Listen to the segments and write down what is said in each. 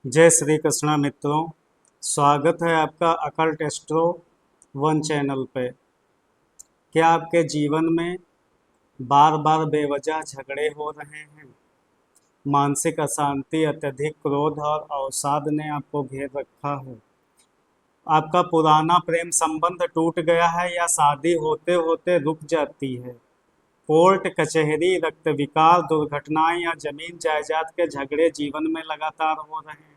जय श्री कृष्णा मित्रों। स्वागत है आपका अकल्ट एस्ट्रो वन चैनल पे। क्या आपके जीवन में बार बार बेवजह झगड़े हो रहे हैं? मानसिक अशांति, अत्यधिक क्रोध और अवसाद ने आपको घेर रखा है? आपका पुराना प्रेम संबंध टूट गया है या शादी होते होते रुक जाती है? कोर्ट कचहरी, रक्त विकार, दुर्घटनाएं या जमीन जायदाद के झगड़े जीवन में लगातार हो रहे हैं?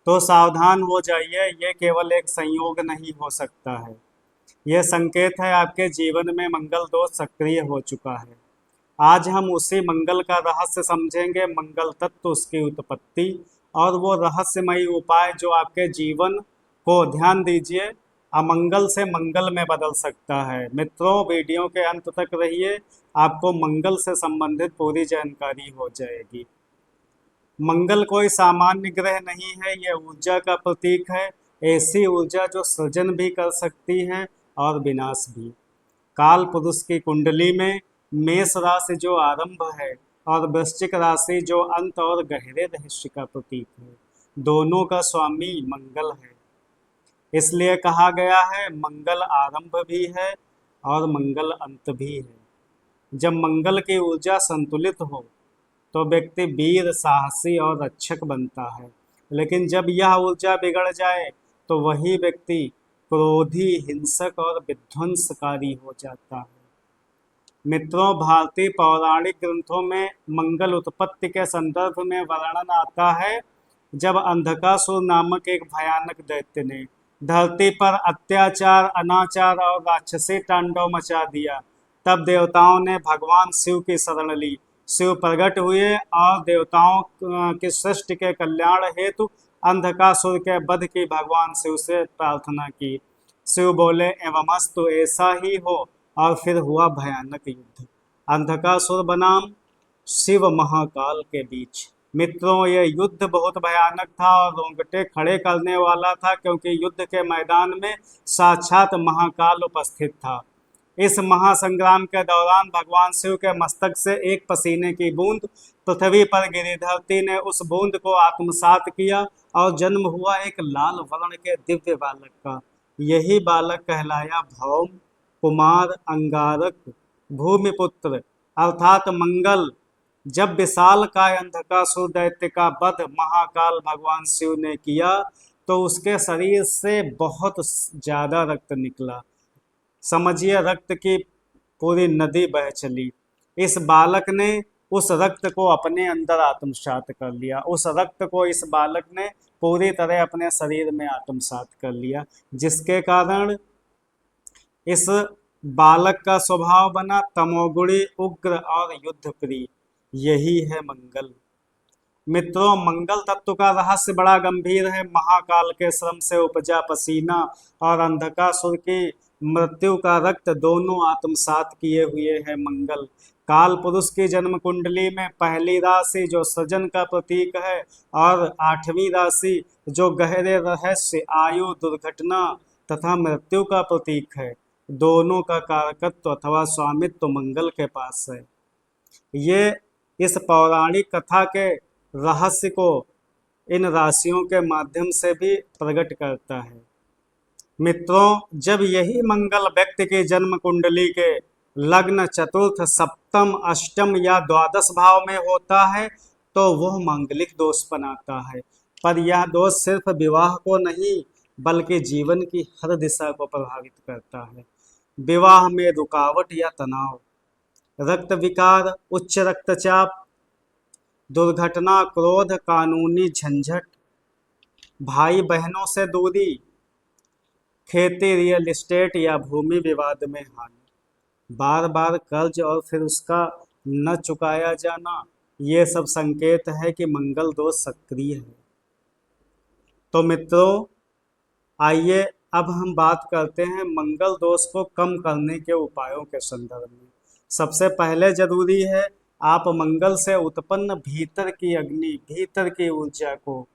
तो सावधान हो जाइए, ये केवल एक संयोग नहीं हो सकता है। यह संकेत है आपके जीवन में मंगल दोष सक्रिय हो चुका है। आज हम उसी मंगल का रहस्य समझेंगे, मंगल तत्व, उसकी उत्पत्ति और वो रहस्यमयी उपाय जो आपके जीवन को, ध्यान दीजिए, अमंगल से मंगल में बदल सकता है। मित्रों, वीडियो के अंत तक रहिए, आपको मंगल से संबंधित पूरी जानकारी हो जाएगी। मंगल कोई सामान्य ग्रह नहीं है, यह ऊर्जा का प्रतीक है। ऐसी ऊर्जा जो सृजन भी कर सकती है और विनाश भी। काल पुरुष की कुंडली में मेष राशि जो आरंभ है और वृश्चिक राशि जो अंत और गहरे रहस्य का प्रतीक है, दोनों का स्वामी मंगल है। इसलिए कहा गया है, मंगल आरंभ भी है और मंगल अंत भी है। जब मंगल की ऊर्जा संतुलित हो तो व्यक्ति वीर, साहसी और रक्षक बनता है। लेकिन जब यह ऊर्जा बिगड़ जाए तो वही व्यक्ति क्रोधी, हिंसक और विध्वंसकारी हो जाता है। मित्रों, भारतीय पौराणिक ग्रंथों में मंगल उत्पत्ति के संदर्भ में वर्णन आता है। जब अंधकासुर नामक एक भयानक दैत्य ने धरती पर अत्याचार, अनाचार और राक्षसी तांडव मचा दिया, तब देवताओं ने भगवान शिव की शरण ली। शिव प्रकट हुए और देवताओं की सृष्टि के कल्याण हेतु अंधकासुर के वध की भगवान शिव से प्रार्थना की। शिव बोले, एवमस्तु, ऐसा ही हो। और फिर हुआ भयानक युद्ध। अंधकासुर बनाम शिव महाकाल के बीच। मित्रों, यह युद्ध बहुत भयानक था और रोंगटे खड़े करने वाला था, क्योंकि युद्ध के मैदान में साक्षात महाकाल उपस्थित था। इस महासंग्राम के दौरान भगवान शिव के मस्तक से एक पसीने की बूंद पृथ्वी पर गिरी। धरती ने उस बूंद को आत्मसात किया और जन्म हुआ एक लाल वर्ण के दिव्य बालक का। यही बालक कहलाया भौम कुमार अंगारक भूमिपुत्र अर्थात मंगल। जब विशाल काय अंधकासुर दैत्य का वध महाकाल भगवान शिव ने किया तो उसके शरीर से बहुत ज्यादा रक्त निकला। समझिए, रक्त की पूरी नदी बह चली। इस बालक ने उस रक्त को अपने अंदर आत्मसात कर लिया। उस रक्त को इस बालक ने पूरी तरह अपने शरीर में आत्मसात कर लिया, जिसके कारण इस बालक का स्वभाव बना तमोगुणी, उग्र और युद्ध प्रिय। यही है मंगल। मित्रों, मंगल तत्व का रहस्य बड़ा गंभीर है। महाकाल के श्रम से उपजा पसीना और अंधकासुर की मृत्यु का रक्त दोनों आत्मसात किए हुए है मंगल। काल पुरुष की जन्म कुंडली में पहली राशि जो सृजन का प्रतीक है और 8वीं राशि जो गहरे रहस्य, आयु, दुर्घटना तथा मृत्यु का प्रतीक है, दोनों का कारकत्व अथवा स्वामित्व मंगल के पास है। ये इस पौराणिक कथा के रहस्य को इन राशियों के माध्यम से भी प्रकट करता है। मित्रों, जब यही मंगल व्यक्ति की जन्म कुंडली के लग्न, चतुर्थ, सप्तम, अष्टम या द्वादश भाव में होता है तो वह मांगलिक दोष बनाता है। पर यह दोष सिर्फ विवाह को नहीं बल्कि जीवन की हर दिशा को प्रभावित करता है। विवाह में रुकावट या तनाव, रक्त विकार, उच्च रक्तचाप, दुर्घटना, क्रोध, कानूनी झंझट, भाई बहनों से दूरी, खेती, रियल एस्टेट या भूमि विवाद में हानि, बार बार कर्ज और फिर उसका न चुकाया जाना, ये सब संकेत है कि मंगल दोष सक्रिय है। तो मित्रों, आइए अब हम बात करते हैं मंगल दोष को कम करने के उपायों के संदर्भ में। सबसे पहले जरूरी है आप मंगल से उत्पन्न भीतर की अग्नि, भीतर की ऊर्जा को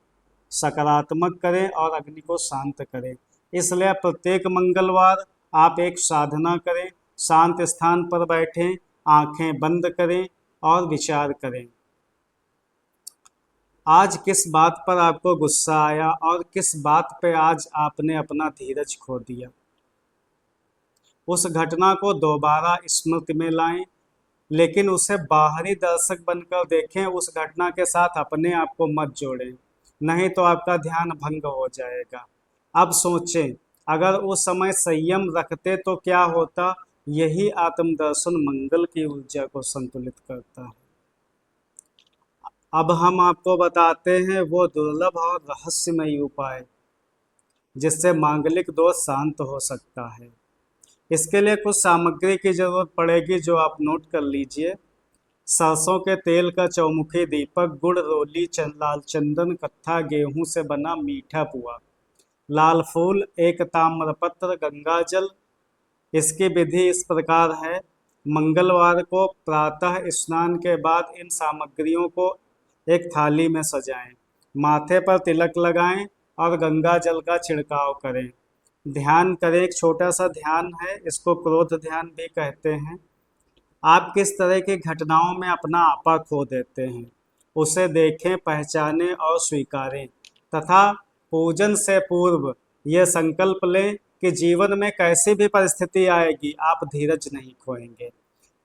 सकारात्मक करें और अग्नि को शांत करें। इसलिए प्रत्येक मंगलवार आप एक साधना करें, शांत स्थान पर बैठें, आंखें बंद करें और विचार करें। आज किस बात पर आपको गुस्सा आया और किस बात पे आज आपने अपना धीरज खो दिया। उस घटना को दोबारा स्मृति में लाएं, लेकिन उसे बाहरी दर्शक बनकर देखें, उस घटना के साथ अपने आप को मत जोड़ें, नहीं तो आपका ध्यान भंग हो जाएगा। अब सोचें, अगर उस समय संयम रखते तो क्या होता। यही आत्मदर्शन मंगल की ऊर्जा को संतुलित करता है। अब हम आपको बताते हैं वो दुर्लभ और रहस्यमयी उपाय जिससे मांगलिक दोष शांत हो सकता है। इसके लिए कुछ सामग्री की जरूरत पड़ेगी, जो आप नोट कर लीजिए। सरसों के तेल का चौमुखी दीपक, गुड़, रोली, लाल चंदन, कत्था गेहूं से बना मीठा पुआ, लाल फूल, एक ताम्रपत्र, गंगा जल। इसकी विधि इस प्रकार है। मंगलवार को प्रातः स्नान के बाद इन सामग्रियों को एक थाली में सजाएं, माथे पर तिलक लगाएं और गंगा जल का छिड़काव करें। ध्यान करें, एक छोटा सा ध्यान है, इसको क्रोध ध्यान भी कहते हैं। आप किस तरह की घटनाओं में अपना आपा खो देते हैं, उसे देखें, पहचानें और स्वीकारें तथा पूजन से पूर्व यह संकल्प लें कि जीवन में कैसी भी परिस्थिति आएगी, आप धीरज नहीं खोएंगे।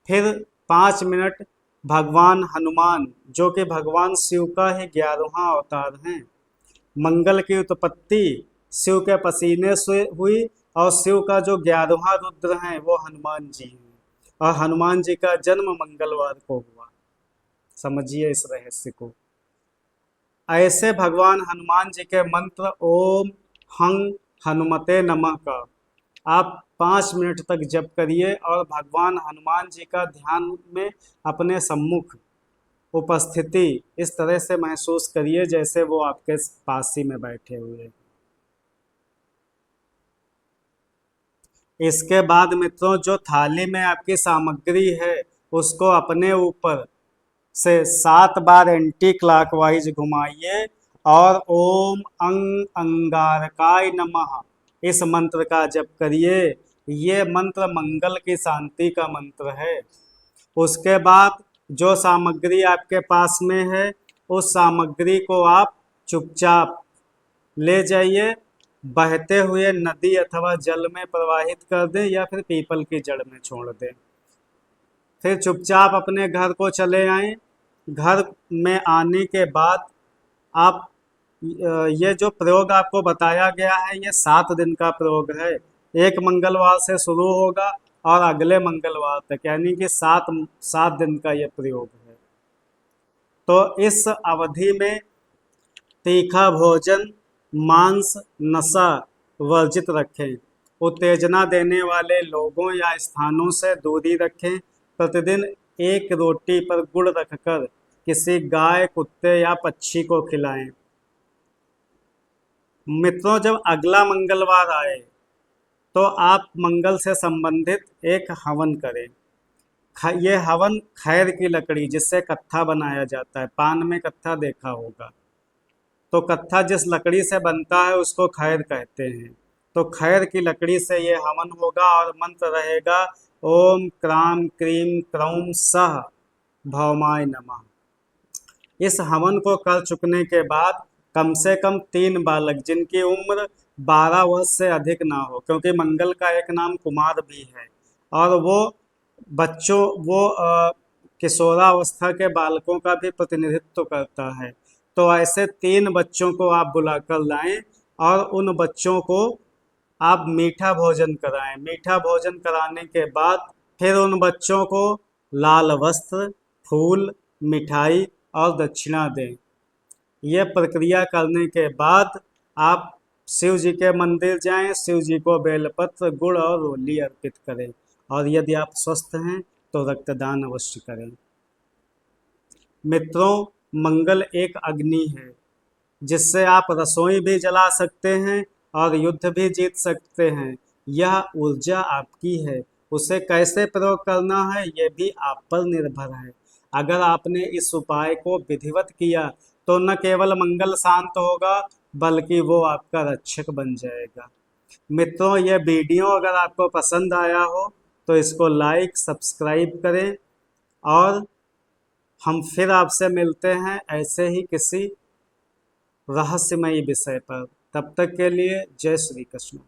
फिर 5 मिनट भगवान हनुमान, जो कि भगवान शिव का ही 11वां अवतार हैं, मंगल की उत्पत्ति शिव के पसीने से हुई और शिव का जो 11वां रुद्र हैं वो हनुमान जी हैं, और हनुमान जी का जन्म मंगलवार को हुआ। समझिए इस रहस्य को। ऐसे भगवान हनुमान जी के मंत्र ओम हं हनुमते नमः का आप 5 मिनट तक जप करिए और भगवान हनुमान जी का ध्यान में अपने सम्मुख उपस्थिति इस तरह से महसूस करिए जैसे वो आपके पास ही में बैठे हुए हैं। इसके बाद मित्रों, जो थाली में आपकी सामग्री है उसको अपने ऊपर से 7 बार एंटी क्लॉकवाइज घुमाइए और ओम अंग अंगारकाय नमः इस मंत्र का जप करिए। ये मंत्र मंगल की शांति का मंत्र है। उसके बाद जो सामग्री आपके पास में है उस सामग्री को आप चुपचाप ले जाइए, बहते हुए नदी अथवा जल में प्रवाहित कर दें या फिर पीपल की जड़ में छोड़ दें। फिर चुपचाप अपने घर को चले आएं। घर में आने के बाद आप ये जो प्रयोग आपको बताया गया है ये 7 दिन का प्रयोग है। एक मंगलवार से शुरू होगा और अगले मंगलवार तक, यानी कि 7 दिन का ये प्रयोग है। तो इस अवधि में तीखा भोजन, मांस, नशा वर्जित रखें। उत्तेजना देने वाले लोगों या स्थानों से दूरी रखें। प्रतिदिन एक रोटी पर गुड़ रखकर किसी गाय, कुत्ते या पक्षी को खिलाएं। मित्रों, जब अगला मंगलवार आए तो आप मंगल से संबंधित एक हवन करें। ये हवन खैर की लकड़ी, जिससे कत्था बनाया जाता है, पान में कत्था देखा होगा, तो कत्था जिस लकड़ी से बनता है उसको खैर कहते हैं। तो खैर की लकड़ी से ये हवन होगा और मंत्र रहेगा ओम क्राम क्रीम क्रौम सह भौमाय नमः। इस हवन को कर चुकने के बाद कम से कम 3 बालक जिनकी उम्र 12 वर्ष से अधिक ना हो, क्योंकि मंगल का एक नाम कुमार भी है और वो बच्चों किशोरावस्था के बालकों का भी प्रतिनिधित्व करता है। तो ऐसे 3 बच्चों को आप बुलाकर लाएं और उन बच्चों को आप मीठा भोजन कराएं। मीठा भोजन कराने के बाद फिर उन बच्चों को लाल वस्त्र, फूल, मिठाई और दक्षिणा दें। यह प्रक्रिया करने के बाद आप शिव जी के मंदिर जाएं, शिव जी को बेलपत्र, गुड़ और रोली अर्पित करें और यदि आप स्वस्थ हैं तो रक्तदान अवश्य करें। मित्रों, मंगल एक अग्नि है जिससे आप रसोई भी जला सकते हैं और युद्ध भी जीत सकते हैं। यह ऊर्जा आपकी है, उसे कैसे प्रयोग करना है यह भी आप पर निर्भर है। अगर आपने इस उपाय को विधिवत किया तो न केवल मंगल शांत होगा बल्कि वो आपका रक्षक बन जाएगा। मित्रों, यह वीडियो अगर आपको पसंद आया हो तो इसको लाइक, सब्सक्राइब करें और हम फिर आपसे मिलते हैं ऐसे ही किसी रहस्यमयी विषय पर। तब तक के लिए जय श्री कृष्ण।